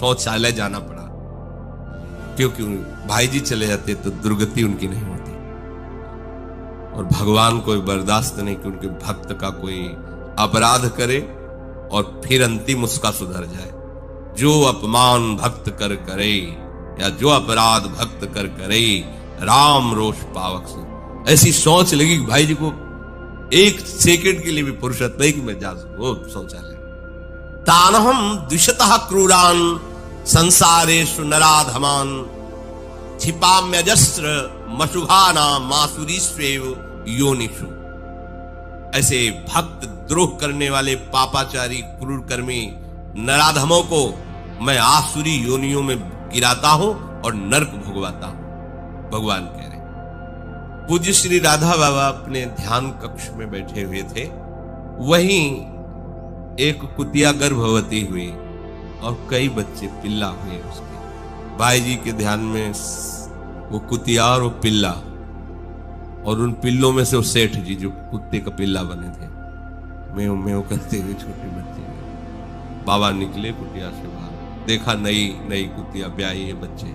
शौचालय जाना पड़ा, क्योंकि भाई जी चले जाते तो दुर्गति उनकी नहीं होती। और भगवान को बर्दाश्त नहीं कि उनके भक्त का कोई अपराध करे और फिर अंतिम उसका सुधर जाए। जो अपमान भक्त कर करे या जो अपराध भक्त कर करे, राम रोष पावक से। ऐसी सोच लगी भाई जी को एक सेकंड के लिए भी फुर्सत नहीं कि मैं जा सकूं शौचालय। तानहम द्विषतः क्रूरान संसारेषु नराधमान क्षिपाम्यजस्र मशुभाना मासुरीष्वेव योनिषु। ऐसे भक्त द्रोह करने वाले पापाचारी क्रूर कर्मी नराधमों को मैं आसुरी योनियों में गिराता हूं और नरक भोगवाता हूं, भगवान कह रहे। पूज्य श्री राधा बाबा अपने ध्यान कक्ष में बैठे हुए थे। वहीं एक कुतिया गर्भवती हुई और कई बच्चे पिल्ला हुए उसके। भाई जी के ध्यान में वो कुतिया और वो पिल्ला, और उन पिल्लों में से वो सेठ जी जो कुत्ते का पिल्ला बने थे, मेव मेव करते हुए छोटे बच्चे। बाबा निकले कुटिया से बाहर, देखा नई नई कुतिया ब्याही है, बच्चे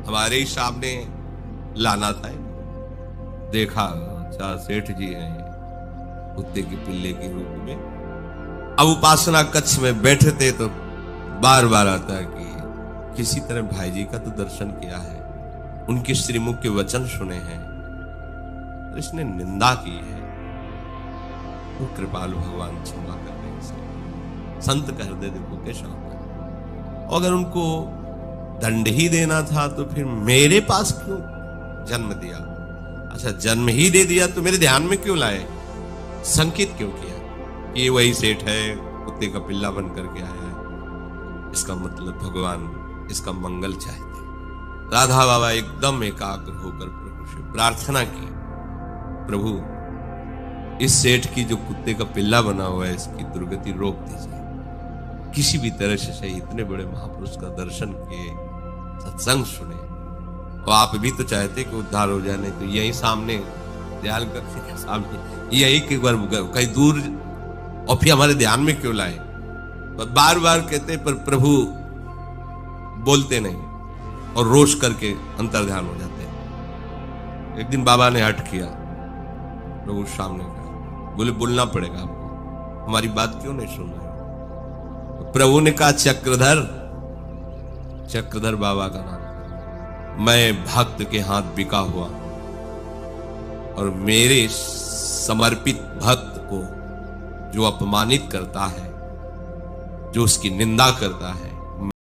हमारे ही सामने लाना था। देखा अच्छा सेठ जी हैं कुत्ते के पिल्ले के रूप में। अब उपासना कक्ष में बैठे थे तो बार बार आता कि किसी तरह भाई जी का तो दर्शन किया है, उनके श्रीमुख के वचन सुने हैं, इसने निंदा की है तो कृपालु भगवान क्षमा कर दे इसे। संत कह दे देखो कैसा होगा। अगर उनको दंड ही देना था तो फिर मेरे पास क्यों जन्म दिया? अच्छा जन्म ही दे दिया तो मेरे ध्यान में क्यों लाए? संकेत क्यों किया कि ये वही सेठ है, कुत्ते का पिल्ला बन करके आया है? इसका मतलब भगवान इसका मंगल चाहते। राधा बाबा एकदम एकाग्र होकर प्रभु से प्रार्थना की, प्रभु इस सेठ की जो कुत्ते का पिल्ला बना हुआ है इसकी दुर्गति रोक दीजिए, किसी भी तरह से सही। इतने बड़े महापुरुष का दर्शन किए, सत्संग सुने, और आप भी तो चाहते कि उद्धार हो जाए, नहीं तो यही सामने ध्यान करके सामने यही एक बार कहीं दूर और फिर हमारे ध्यान में क्यों लाए? बार बार कहते पर प्रभु बोलते नहीं और रोष करके अंतर्ध्यान हो जाते। एक दिन बाबा ने हट किया, प्रभु सामने कहा, बोले बोलना पड़ेगा आपको, हमारी बात क्यों नहीं सुन रहे? तो प्रभु ने कहा चक्रधर, चक्रधर बाबा का नाम, मैं भक्त के हाथ बिका हुआ और मेरे समर्पित भक्त को जो अपमानित करता है, जो उसकी निंदा करता है,